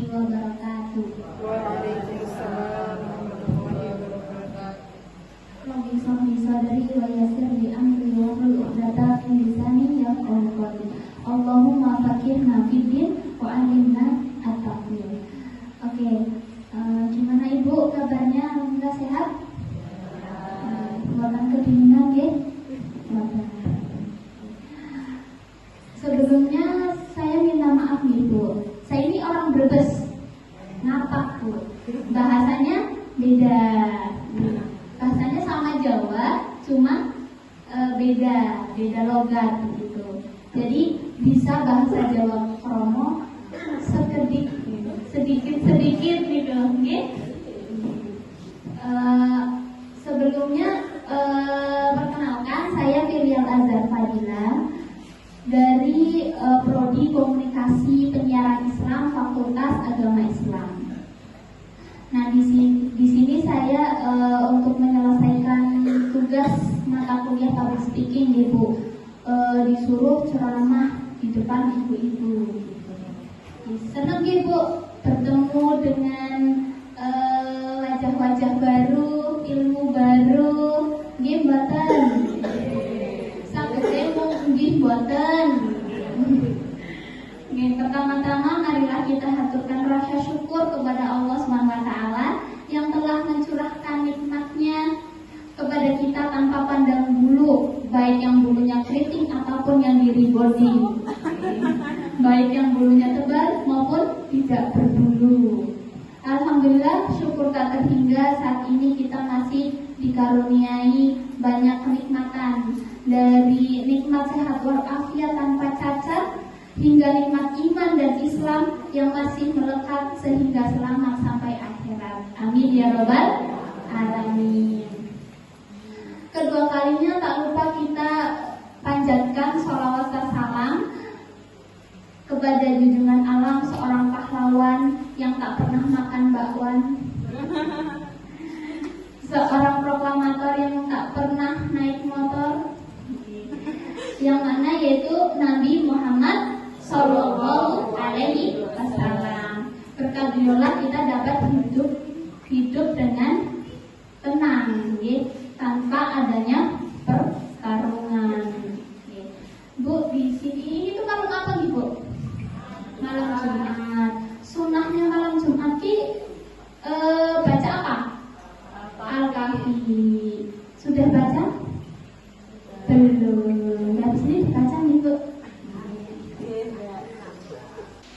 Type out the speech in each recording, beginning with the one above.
warahmatullahi wabarakatuh. Waalaikumsalam warahmatullahi wabarakatuh. Rabbi sholli sadri wa yassir li amri wahlul 'uqdatam min lisani yafqahu qawli. Allahumma faqihna fid-din wa 'allimna at-ta'wil. Oke, gimana Ibu kabarnya? Alhamdulillah sehat? Buatan kedinginan ya? Sebelumnya saya minta maaf nih Bu. Saya ini orang Brebes, ngapak Bu. Bahasanya beda. Bahasanya sama Jawa, cuma beda logat gitu. Jadi bisa bahasa Jawa kromo sedikit gitu, okay? Sebelumnya perkenalkan saya Filial Azhar Fadila dari Prodi Komunikasi Penyiaran Islam Fakultas Agama Islam. Nah di sini saya untuk menyelesaikan tugas mata kuliah public speaking Ibu, disuruh ceramah di depan ibu-ibu. Senang Ibu bertemu dengan wajah-wajah baru, ilmu baru, nggih mboten. Saged nggih mboten. Pertama-tama marilah kita haturkan rasa syukur kepada Allah SWT yang telah mencurahkan nikmatnya kepada kita tanpa pandang bulu, baik yang bulunya keriting ataupun yang diribonding, baik yang bulunya tebal maupun tidak berbulu. Alhamdulillah, syukur tak terhingga saat ini kita masih dikaruniai banyak kenikmatan, dari nikmat sehat walafiat tanpa cacat hingga nikmat iman dan Islam yang masih melekat sehingga selamat sampai akhirat. Amin ya robbal alamin. Kedua kalinya tak lupa kita panjatkan sholawat dan salam kepada junjungan alam, seorang pahlawan yang tak pernah makan bakwan, seorang proklamator yang tak pernah naik motor, yang mana yaitu Nabi Muhammad Sallallahu Alaihi Wasallam. Berkat beliaulah kita dapat hidup dengan tenang, tanpa adanya pertarungan. Bu, di sini ini tuh malam apa nih Bu? Malam Jumat. Sunahnya malam Jumat baca apa? Al-Kahfi. Sudah baca? Belum. Habis ini dibaca nih Bu.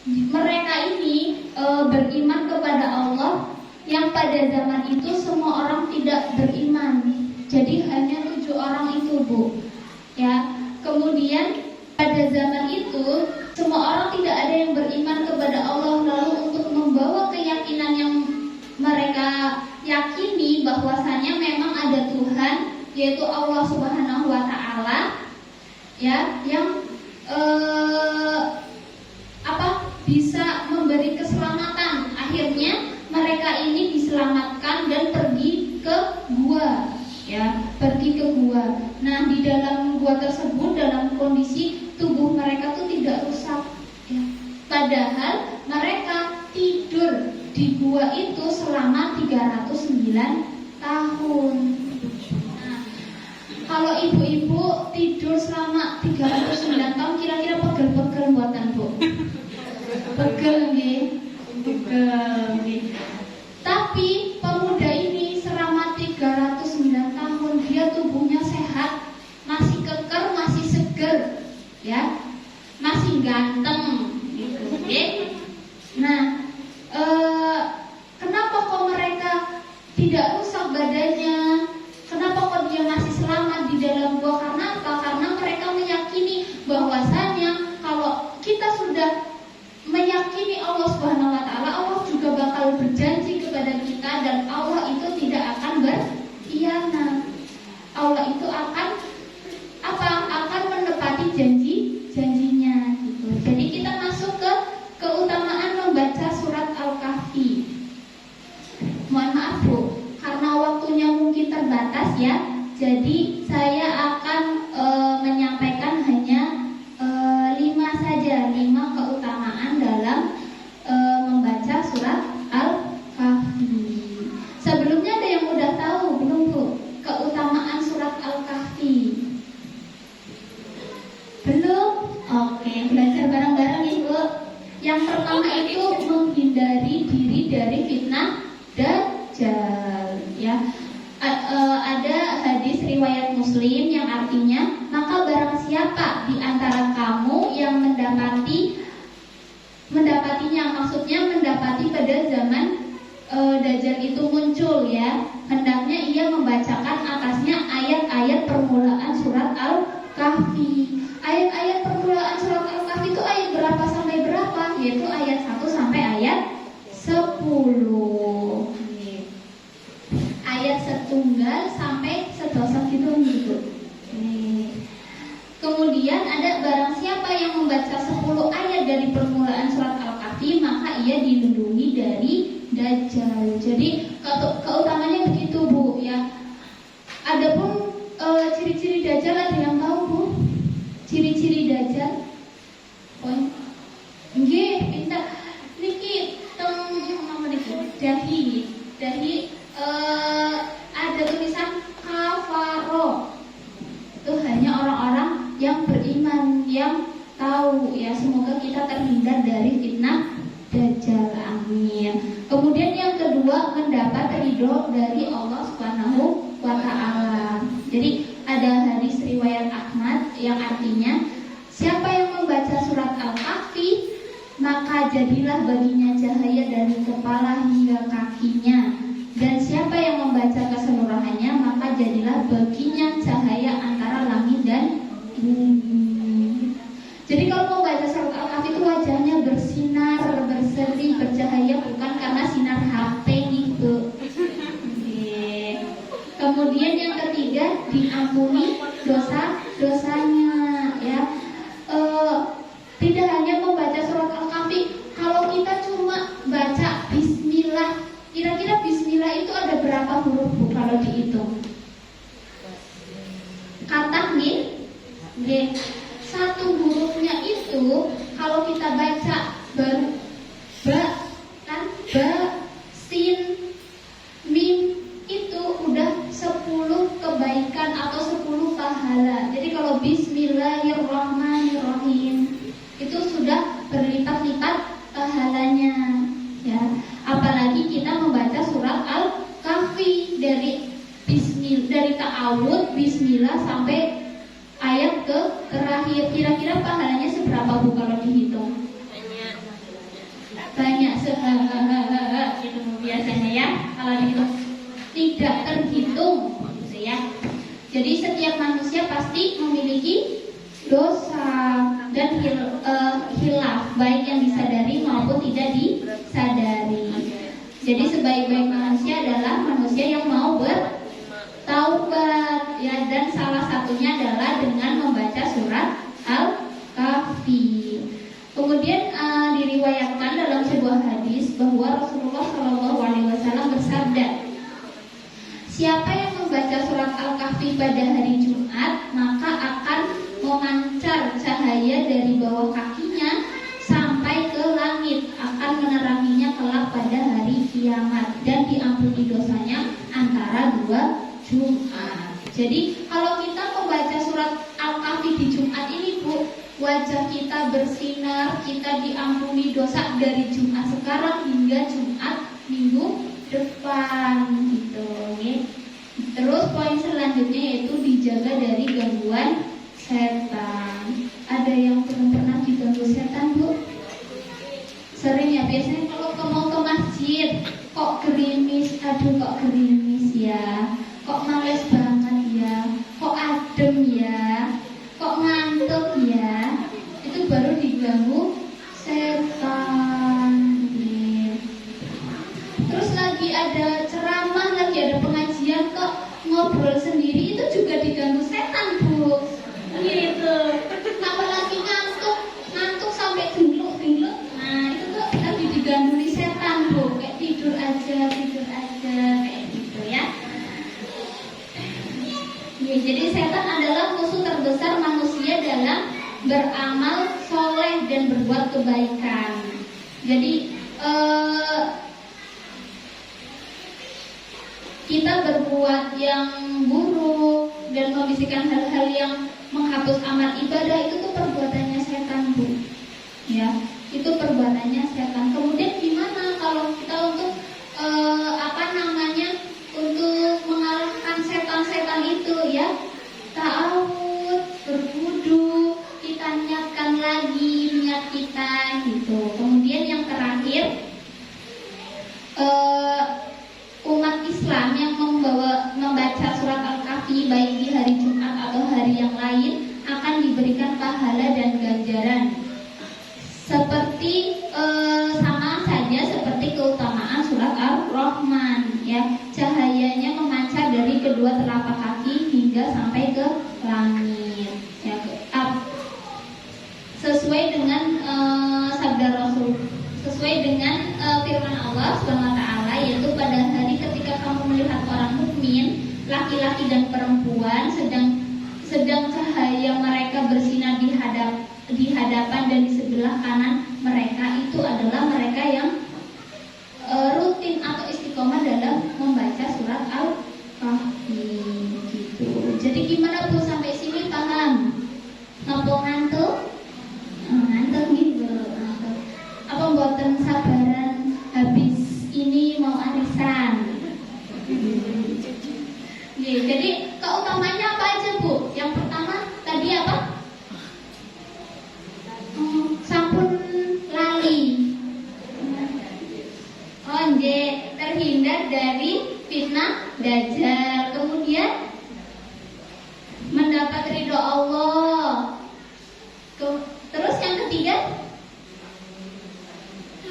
Mereka ini beriman kepada Allah yang pada zaman itu semua orang tidak beriman. Jadi hanya 7 orang itu Bu. Ya. Kemudian pada zaman itu semua orang tidak ada yang beriman kepada Allah. Lalu untuk membawa keyakinan yang mereka yakini bahwasanya memang ada Tuhan, yaitu Allah Subhanahu wa taala, ya, yang bisa memberi keselamatan. Akhirnya mereka ini diselamatkan dan pergi ke gua, ya, pergi ke gua. Nah, di dalam gua tersebut dalam kondisi tubuh mereka tuh tidak rusak, ya. Padahal mereka tidur di gua itu selama 309 tahun. Nah, kalau ibu-ibu tidur selama 309 tahun, kira-kira pegel-pegel buatan Bu? Pegel nggih, pegel nggih. Tapi pemuda ini selama 309 tahun dia tubuhnya sehat, masih kekar, masih seger, ya, masih ganteng, gitu, nggih. Nah, kenapa kok mereka tidak rusak badannya? Kenapa kok dia masih selamat di dalam gua? Karena apa? Karena mereka meyakini bahwasanya kalau kita sudah meyakini Allah Subhanahu wa taala, Allah juga bakal berjanji kepada kita dan Allah itu tidak akan berkhianat. Allah itu akan menepati janjinya gitu. Jadi kita masuk ke keutamaan membaca surat Al-Kahfi. Mohon maaf Bu, karena waktunya mungkin terbatas ya. Jadi saya akan menyampaikan hanya 5 saja, 5 keutamaan dalam membaca Yang pertama itu menghindari diri dari fitnah Dajjal. Ya, ada hadis riwayat Muslim yang artinya, maka barang siapa di antara kamu yang mendapatinya, maksudnya mendapati pada zaman Dajjal itu muncul, ya, hendaknya ia membacakan atasnya ayat-ayat permulaan surat Al-Kahfi. Ayat-ayat permulaan surat Al-Kahfi itu ayat berapa sampai berapa? Yaitu ayat 1 sampai ayat 10. Ayat setunggal sampai sedosa gitu. Kemudian ada barang siapa yang membaca 10 ayat dari permulaan surat Al-Kahfi, maka ia dilindungi dari Dajjal. Jadi keutamanya begitu, Bu, ya. Adapun ciri-ciri Dajjal ada yang tahu, Bu? Ciri-ciri Dajjal? Oh, nggih, pintar. Niki nama niki dahi ada tulisan kafaro. Itu hanya orang-orang yang beriman yang tahu, ya. Semoga kita terhindar dari fitnah Dajjal, amin. Kemudian yang kedua, mendapat ridho dari Allah Subhanahu wa Ta'ala. Jadi ada hadis riwayat Ahmad yang artinya, siapa yang membaca surat Al-Kahfi, maka jadilah baginya cahaya dari kepala hingga kakinya. Dan siapa yang membaca keseluruhannya, maka jadilah baginya cahaya antara langit dan bumi. Jadi kalau membaca surat Al-Kahfi itu wajahnya bersinar, berseri, bercahaya, bukan karena sinar HP gitu. Kemudian yang ketiga, diampuni dosa-dosanya, ya. Tidak hanya membaca surat Al-Kahfi, kalau kita cuma baca Bismillah, kira-kira Bismillah itu ada berapa huruf, Bu, kalau dihitung? Kata nih, satu hurufnya itu kalau kita baca baru ba, kan, ba, sin, mim, itu udah 10 kebaikan atau 10 pahala. Jadi kalau Bismillahirrahmanirrahim itu sudah berlipat-lipat pahalanya, ya. Apalagi kita membaca surat Al-Kahfi dari ta'awud, bismillah sampai ayat terakhir. Kira-kira pahalanya seberapa, Bu, kalau dihitung? Banyak gitu biasanya, ya. Kalau dihitung tidak terhitung, gitu, ya. Jadi setiap manusia pasti memiliki dosa dan hilaf, baik yang disadari maupun tidak disadari. Jadi sebaik-baik manusia adalah manusia yang mau bertaubat, ya, dan salah satunya adalah dengan membaca surat Al-Kahfi. Kemudian diriwayatkan dalam sebuah hadis bahwa Rasulullah SAW bersabda, siapa yang membaca surat Al-Kahfi pada hari Jumat, maka akan memancar cahaya dari bawah kakinya sampai ke langit, akan meneranginya kelak pada hari kiamat, dan diampuni dosanya antara 2 Jumat. Jadi kalau kita membaca surat Al-Kahfi di Jumat ini, Bu, wajah kita bersinar, kita diampuni dosa dari Jumat sekarang hingga Jumat minggu depan, gitu, ya. Terus poin selanjutnya yaitu dijaga dari gangguan setan. Ada yang belum pernah diganggu setan, Bu? Sering, ya. Biasanya kalau mau ke masjid, kok gerimis, aduh kok gerimis, ya. Kok males banget, ya. Kok adem, ya. Kok ngantuk, ya. Itu baru diganggu setan, ya. Terus lagi ada ceramah, lagi ada pengajian, kok ngobrol sendiri, itu juga diganggu setan, Bu. Gitu. Apalagi ngantuk sampai geluk-geluk. Nah, itu tuh lagi diganduli setan, Bu. Kayak tidur aja kayak gitu, ya. Ya, jadi setan adalah musuh terbesar manusia dalam beramal soleh dan berbuat kebaikan. Jadi kita berbuat yang buruk dan membisikkan hal-hal yang menghapus amal ibadah, itu tuh perbuatannya setan, Bu. Ya, itu perbuatan semangat kita gitu. Kemudian yang terakhir, umat Islam yang membaca surat Al-Kahfi baik di hari Jumat atau hari yang lain akan diberikan pahala dan ganjaran seperti sama saja seperti keutamaan surat Ar-Rahman ya. Cahayanya memancar dari kedua telapak kaki hingga sampai ke langit ya, sesuai dengan sabda Rasul, sesuai dengan firman Allah SWT, yaitu pada hari ketika kamu melihat orang mukmin laki-laki dan perempuan sedang cahaya mereka bersinar di hadapan dan di sebelah kanan mereka, itu adalah mereka yang rutin atau istiqomah dalam membaca surat Al-Kahfi gitu. Jadi gimana Bu, sampai sini paham? Ngopo ngantuk? Ngantuk gitu. Apa mboten sabaran habis ini mau arisan? Jadi keutamanya apa aja Bu? Yang pertama tadi apa? Sampun lali. Terhindar dari fitnah dajjal. Kemudian mendapat ridho Allah. Terus yang ketiga,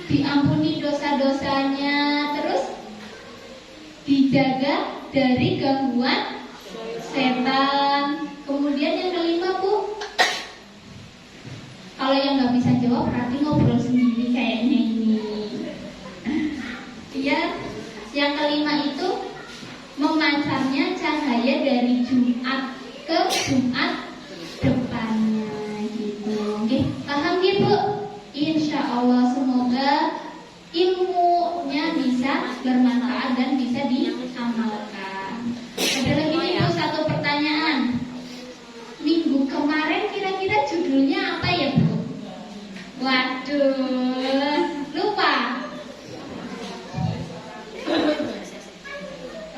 diampuni dosa-dosanya. Terus dijaga dari gangguan setan. Kemudian yang kelima Bu, kalau yang nggak bisa jawab berarti ngobrol sendiri kayaknya ini. Ya, yang kelima itu memancarnya cahaya dari Jumat ke Jumat depannya gitu. Oke, paham gitu Bu? Insya Allah semoga ilmunya bisa bermanfaat dan bisa diamalkan. Ada lagi nih Bu, satu pertanyaan. Minggu kemarin kira-kira judulnya apa ya Bu? Waduh, lupa.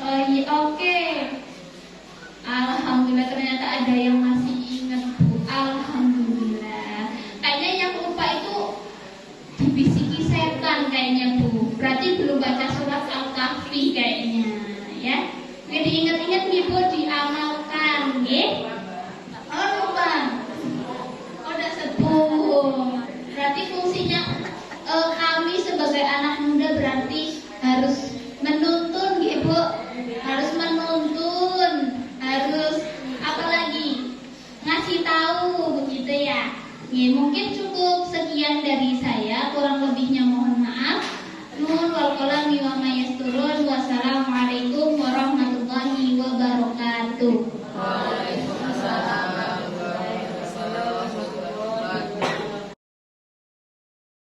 Oh iya, oke. Alhamdulillah ternyata ada yang masih ingat Bu. Alhamdulillah. Kayaknya yang lupa itu dibisiki setan kayaknya Bu. Berarti belum baca surat Al-Kahfi kayaknya ya. Oke, diingat-ingat nih Bu, diamalkan nggih. Oh lupa. Oh udah sepuh. Berarti fungsinya kami sebagai anak muda berarti harus menuntun nggih Bu. Harus menuntun, harus apa lagi? Ngasih tahu begitu ya. Ya, mungkin cukup sekian dari saya, kurang lebihnya mohon maaf. Nuhun wal qalami wa ma yasturun.